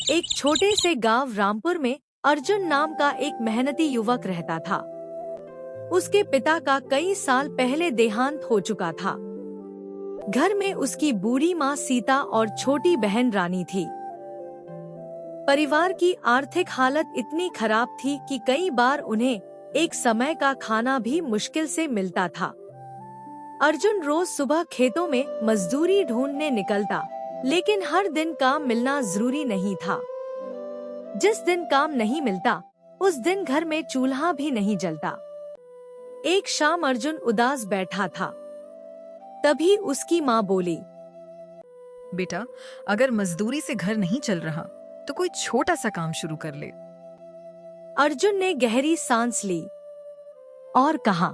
एक छोटे से गांव रामपुर में अर्जुन नाम का एक मेहनती युवक रहता था। उसके पिता का कई साल पहले देहांत हो चुका था। घर में उसकी बूढ़ी माँ सीता और छोटी बहन रानी थी। परिवार की आर्थिक हालत इतनी खराब थी कि कई बार उन्हें एक समय का खाना भी मुश्किल से मिलता था। अर्जुन रोज सुबह खेतों में मजदूरी ढूंढने निकलता, लेकिन हर दिन काम मिलना जरूरी नहीं था। जिस दिन काम नहीं मिलता, उस दिन घर में चूल्हा भी नहीं जलता। एक शाम अर्जुन उदास बैठा था। तभी उसकी माँ बोली, बेटा, अगर मजदूरी से घर नहीं चल रहा तो कोई छोटा सा काम शुरू कर ले। अर्जुन ने गहरी सांस ली और कहा,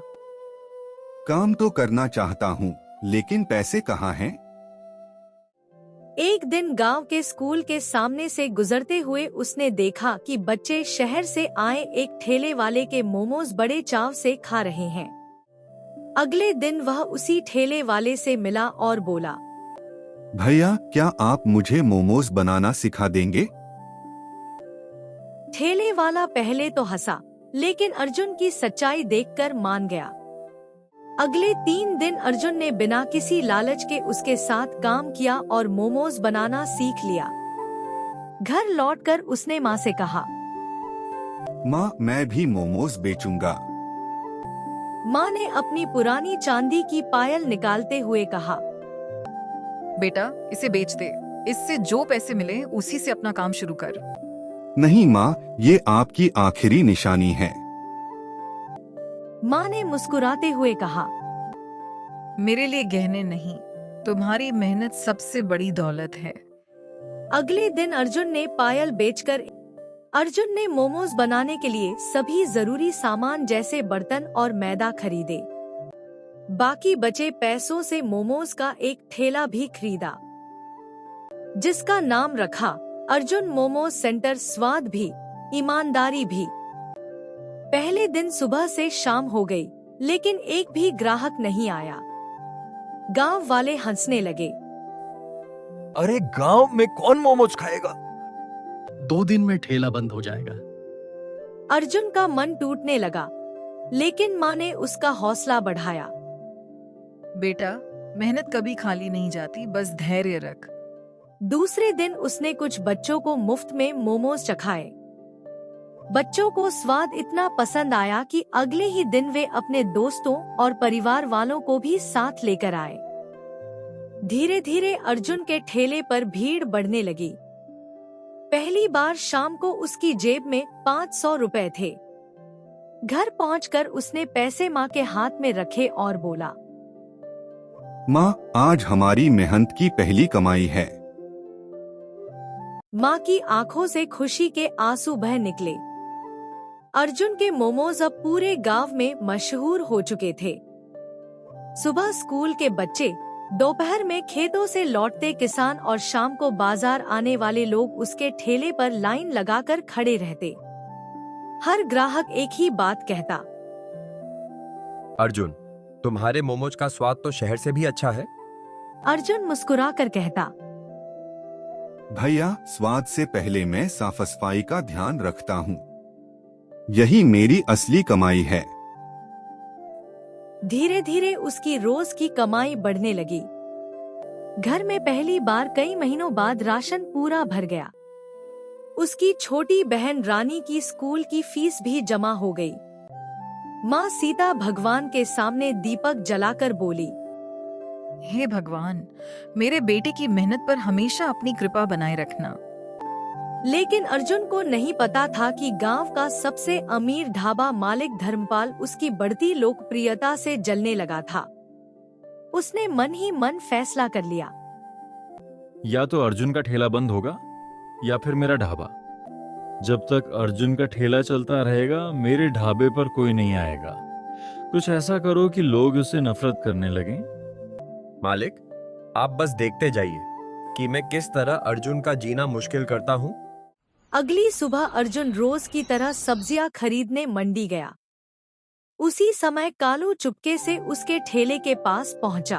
काम तो करना चाहता हूँ, लेकिन पैसे कहाँ हैं? एक दिन गांव के स्कूल के सामने से गुजरते हुए उसने देखा कि बच्चे शहर से आए एक ठेले वाले के मोमोज बड़े चाव से खा रहे हैं। अगले दिन वह उसी ठेले वाले से मिला और बोला, भैया, क्या आप मुझे मोमोज बनाना सिखा देंगे? ठेले वाला पहले तो हंसा, लेकिन अर्जुन की सच्चाई देखकर मान गया। अगले 3 दिन अर्जुन ने बिना किसी लालच के उसके साथ काम किया और मोमोज बनाना सीख लिया। घर लौटकर उसने माँ से कहा, माँ, मैं भी मोमोज बेचूंगा। माँ ने अपनी पुरानी चांदी की पायल निकालते हुए कहा, बेटा, इसे बेच दे। इससे जो पैसे मिले उसी से अपना काम शुरू कर। नहीं माँ, ये आपकी आखिरी निशानी है। माँ ने मुस्कुराते हुए कहा, मेरे लिए गहने नहीं, तुम्हारी मेहनत सबसे बड़ी दौलत है। अगले दिन अर्जुन ने मोमोज बनाने के लिए सभी जरूरी सामान जैसे बर्तन और मैदा खरीदे। बाकी बचे पैसों से मोमोज का एक ठेला भी खरीदा, जिसका नाम रखा अर्जुन मोमोज सेंटर। स्वाद भी, ईमानदारी भी। पहले दिन सुबह से शाम हो गई, लेकिन एक भी ग्राहक नहीं आया। गांव वाले हंसने लगे। अरे, गांव में कौन मोमोज खाएगा? 2 दिन में ठेला बंद हो जाएगा। अर्जुन का मन टूटने लगा, लेकिन माँ ने उसका हौसला बढ़ाया। बेटा, मेहनत कभी खाली नहीं जाती, बस धैर्य रख। दूसरे दिन उसने कुछ बच्चों को मुफ्त में मोमोज चखाए। बच्चों को स्वाद इतना पसंद आया कि अगले ही दिन वे अपने दोस्तों और परिवार वालों को भी साथ लेकर आए। धीरे धीरे अर्जुन के ठेले पर भीड़ बढ़ने लगी। पहली बार शाम को उसकी जेब में 500 रुपए थे। घर पहुंचकर उसने पैसे माँ के हाथ में रखे और बोला, माँ, आज हमारी मेहनत की पहली कमाई है। माँ की आंखों से खुशी के आंसू बह निकले। अर्जुन के मोमोज अब पूरे गांव में मशहूर हो चुके थे। सुबह स्कूल के बच्चे, दोपहर में खेतों से लौटते किसान और शाम को बाजार आने वाले लोग उसके ठेले पर लाइन लगाकर खड़े रहते। हर ग्राहक एक ही बात कहता, अर्जुन, तुम्हारे मोमोज का स्वाद तो शहर से भी अच्छा है। अर्जुन मुस्कुराकर कहता, भैया, स्वाद से पहले मैं साफ सफाई का ध्यान रखता हूँ। यही मेरी असली कमाई है। धीरे धीरे उसकी रोज की कमाई बढ़ने लगी। घर में पहली बार कई महीनों बाद राशन पूरा भर गया। उसकी छोटी बहन रानी की स्कूल की फीस भी जमा हो गई। माँ सीता भगवान के सामने दीपक जलाकर बोली, हे भगवान, मेरे बेटे की मेहनत पर हमेशा अपनी कृपा बनाए रखना। लेकिन अर्जुन को नहीं पता था कि गांव का सबसे अमीर ढाबा मालिक धर्मपाल उसकी बढ़ती लोकप्रियता से जलने लगा था। उसने मन ही मन फैसला कर लिया, या तो अर्जुन का ठेला बंद होगा या फिर मेरा ढाबा। जब तक अर्जुन का ठेला चलता रहेगा, मेरे ढाबे पर कोई नहीं आएगा। कुछ ऐसा करो कि लोग उससे नफरत करने लगें। मालिक, आप बस देखते जाइए कि मैं किस तरह अर्जुन का जीना मुश्किल करता हूँ। अगली सुबह अर्जुन रोज की तरह सब्जियां खरीदने मंडी गया। उसी समय कालू चुपके से उसके ठेले के पास पहुंचा।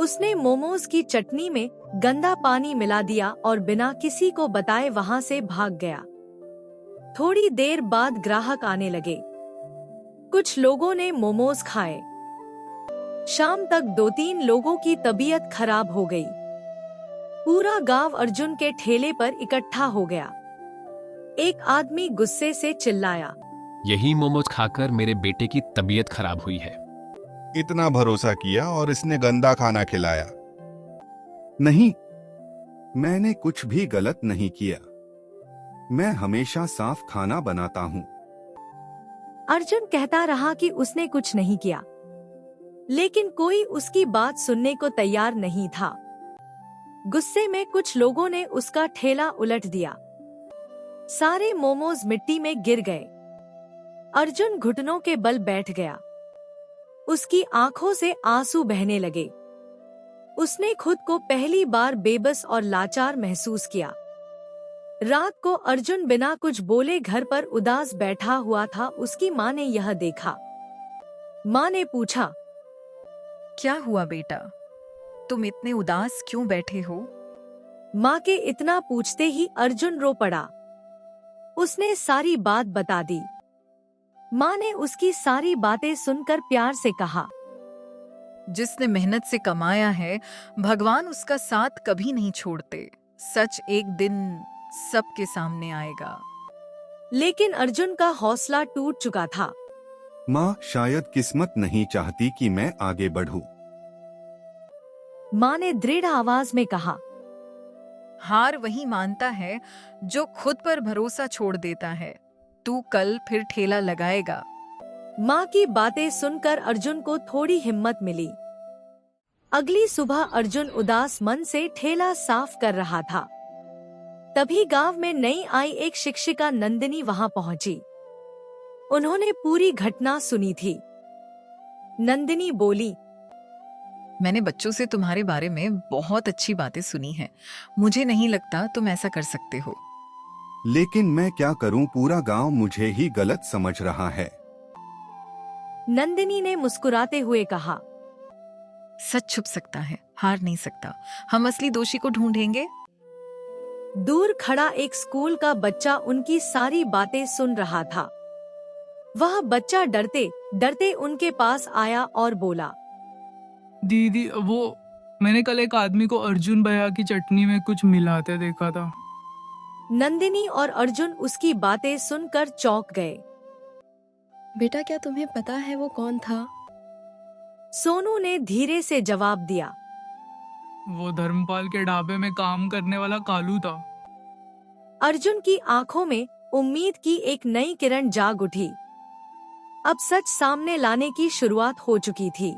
उसने मोमोज की चटनी में गंदा पानी मिला दिया और बिना किसी को बताए वहां से भाग गया। थोड़ी देर बाद ग्राहक आने लगे। कुछ लोगों ने मोमोज खाए। शाम तक 2-3 लोगों की तबीयत खराब हो गई। पूरा गांव अर्जुन के ठेले पर इकट्ठा हो गया। एक आदमी गुस्से से चिल्लाया, यही मोमोज खाकर मेरे बेटे की तबीयत खराब हुई है। इतना भरोसा किया और इसने गंदा खाना खिलाया। नहीं, मैंने कुछ भी गलत नहीं किया। मैं हमेशा साफ खाना बनाता हूँ। अर्जुन कहता रहा कि उसने कुछ नहीं किया, लेकिन कोई उसकी बात सुनने को तैयार नहीं था। गुस्से में कुछ लोगों ने उसका ठेला उलट दिया। सारे मोमोज मिट्टी में गिर गए। अर्जुन घुटनों के बल बैठ गया। उसकी आंखों से आंसू बहने लगे। उसने खुद को पहली बार बेबस और लाचार महसूस किया। रात को अर्जुन बिना कुछ बोले घर पर उदास बैठा हुआ था। उसकी माँ ने यह देखा। माँ ने पूछा, क्या हुआ बेटा, तुम इतने उदास क्यों बैठे हो? माँ के इतना पूछते ही अर्जुन रो पड़ा। उसने सारी बात बता दी। माँ ने उसकी सारी बातें सुनकर प्यार से कहा, जिसने मेहनत से कमाया है, भगवान उसका साथ कभी नहीं छोड़ते। सच एक दिन सबके सामने आएगा। लेकिन अर्जुन का हौसला टूट चुका था। माँ, शायद किस्मत नहीं चाहती कि मैं आगे बढ़ूं। माँ ने दृढ़ आवाज में कहा, हार वही मानता है जो खुद पर भरोसा छोड़ देता है। तू कल फिर ठेला लगाएगा। माँ की बातें सुनकर अर्जुन को थोड़ी हिम्मत मिली। अगली सुबह अर्जुन उदास मन से ठेला साफ कर रहा था। तभी गांव में नई आई एक शिक्षिका नंदिनी वहां पहुंची। उन्होंने पूरी घटना सुनी थी। नंदिनी बोली, मैंने बच्चों से तुम्हारे बारे में बहुत अच्छी बातें सुनी हैं। मुझे नहीं लगता तुम ऐसा कर सकते हो। लेकिन मैं क्या करूं, पूरा गांव मुझे ही गलत समझ रहा है। नंदिनी ने मुस्कुराते हुए कहा, सच छुप सकता है, हार नहीं सकता। हम असली दोषी को ढूंढेंगे। दूर खड़ा एक स्कूल का बच्चा उनकी सारी बातें सुन रहा था। वह बच्चा डरते डरते उनके पास आया और बोला, दीदी, वो मैंने कल एक आदमी को अर्जुन भैया की चटनी में कुछ मिलाते देखा था। नंदिनी और अर्जुन उसकी बातें सुनकर चौंक गए। बेटा, क्या तुम्हें पता है वो कौन था? सोनू ने धीरे से जवाब दिया, वो धर्मपाल के ढाबे में काम करने वाला कालू था। अर्जुन की आंखों में उम्मीद की एक नई किरण जाग उठी। अब सच सामने लाने की शुरुआत हो चुकी थी।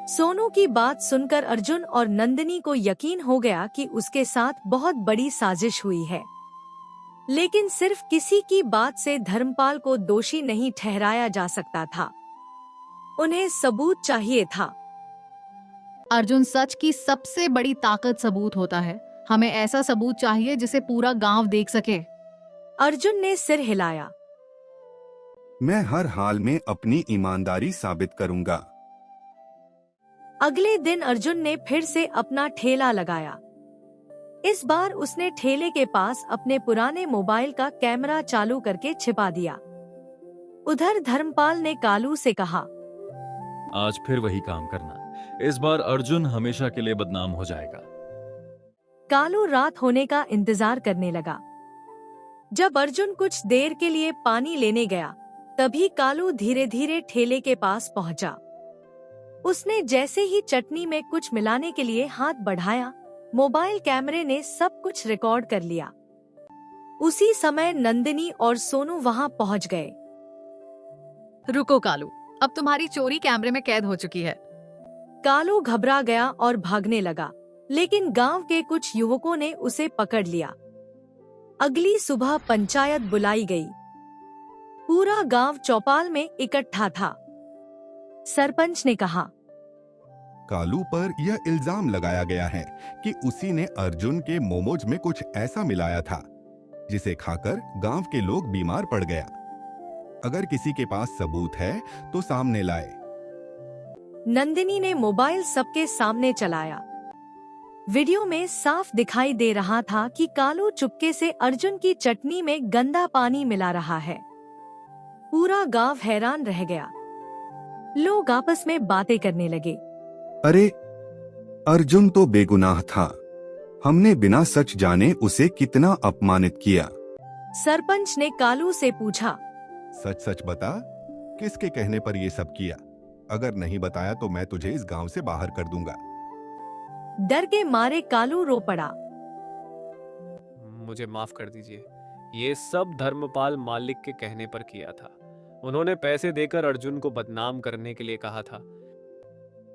सोनू की बात सुनकर अर्जुन और नंदिनी को यकीन हो गया कि उसके साथ बहुत बड़ी साजिश हुई है। लेकिन सिर्फ किसी की बात से धर्मपाल को दोषी नहीं ठहराया जा सकता था। उन्हें सबूत चाहिए था। अर्जुन सच की सबसे बड़ी ताकत सबूत होता है। हमें ऐसा सबूत चाहिए जिसे पूरा गांव देख सके। अर्जुन ने सिर हिलाया। मैं हर हाल में अपनी ईमानदारी साबित करूंगा। अगले दिन अर्जुन ने फिर से अपना ठेला लगाया। इस बार उसने ठेले के पास अपने पुराने मोबाइल का कैमरा चालू करके छिपा दिया। उधर धर्मपाल ने कालू से कहा, आज फिर वही काम करना। इस बार अर्जुन हमेशा के लिए बदनाम हो जाएगा। कालू रात होने का इंतजार करने लगा। जब अर्जुन कुछ देर के लिए पानी लेने गया, तभी कालू धीरे धीरे ठेले के पास पहुंचा। उसने जैसे ही चटनी में कुछ मिलाने के लिए हाथ बढ़ाया, मोबाइल कैमरे ने सब कुछ रिकॉर्ड कर लिया। उसी समय नंदिनी और सोनू वहां पहुंच गए। रुको कालू, अब तुम्हारी चोरी कैमरे में कैद हो चुकी है। कालू घबरा गया और भागने लगा, लेकिन गांव के कुछ युवकों ने उसे पकड़ लिया। अगली सुबह पंचायत बुलाई गई। पूरा गांव चौपाल में इकट्ठा था। सरपंच ने कहा, कालू पर यह इल्जाम लगाया गया है कि उसी ने अर्जुन के मोमोज में कुछ ऐसा मिलाया था जिसे खाकर गांव के लोग बीमार पड़ गया। अगर किसी के पास सबूत है तो सामने लाए। नंदिनी ने मोबाइल सबके सामने चलाया। वीडियो में साफ दिखाई दे रहा था कि कालू चुपके से अर्जुन की चटनी में गंदा पानी मिला रहा है। पूरा गांव हैरान रह गया। लोग आपस में बातें करने लगे। अरे, अर्जुन तो बेगुनाह था। हमने बिना सच जाने उसे कितना अपमानित किया। सरपंच ने कालू से पूछा, सच सच बता, किसके कहने पर ये सब किया? अगर नहीं बताया तो मैं तुझे इस गांव से बाहर कर दूंगा। डर के मारे कालू रो पड़ा। मुझे माफ कर दीजिए, ये सब धर्मपाल मालिक के कहने पर किया था। उन्होंने पैसे देकर अर्जुन को बदनाम करने के लिए कहा था।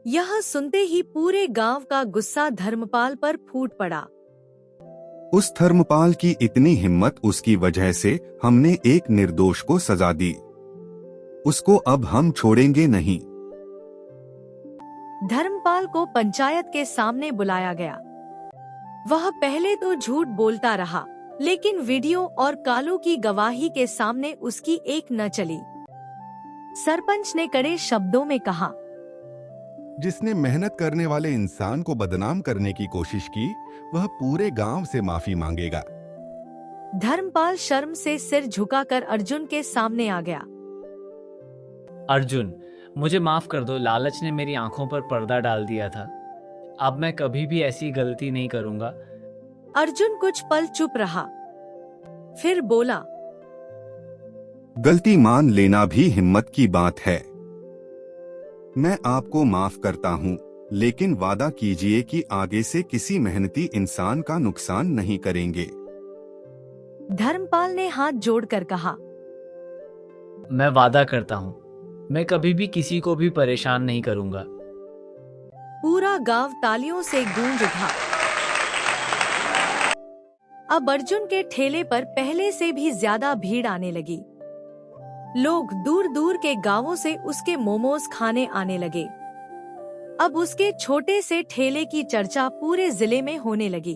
यह सुनते ही पूरे गांव का गुस्सा धर्मपाल पर फूट पड़ा। उस धर्मपाल की इतनी हिम्मत, उसकी वजह से हमने एक निर्दोष को सजा दी। उसको अब हम छोड़ेंगे नहीं। धर्मपाल को पंचायत के सामने बुलाया गया। वह पहले तो झूठ बोलता रहा, लेकिन वीडियो और कालू की गवाही के सामने उसकी एक न चली। सरपंच ने कड़े शब्दों में कहा, जिसने मेहनत करने वाले इंसान को बदनाम करने की कोशिश की, वह पूरे गांव से माफी मांगेगा। धर्मपाल शर्म से सिर झुकाकर अर्जुन के सामने आ गया। अर्जुन, मुझे माफ कर दो। लालच ने मेरी आंखों पर पर्दा डाल दिया था। अब मैं कभी भी ऐसी गलती नहीं करूंगा। अर्जुन कुछ पल चुप रहा, फिर बोला, गलती मान लेना भी हिम्मत की बात है। मैं आपको माफ करता हूँ, लेकिन वादा कीजिए कि आगे से किसी मेहनती इंसान का नुकसान नहीं करेंगे। धर्मपाल ने हाथ जोड़कर कहा, मैं वादा करता हूँ, मैं कभी भी किसी को भी परेशान नहीं करूंगा। पूरा गांव तालियों से गूंज उठा। अब अर्जुन के ठेले पर पहले से भी ज्यादा भीड़ आने लगी। लोग दूर दूर के गांवों से उसके मोमोज खाने आने लगे। अब उसके छोटे से ठेले की चर्चा पूरे जिले में होने लगी।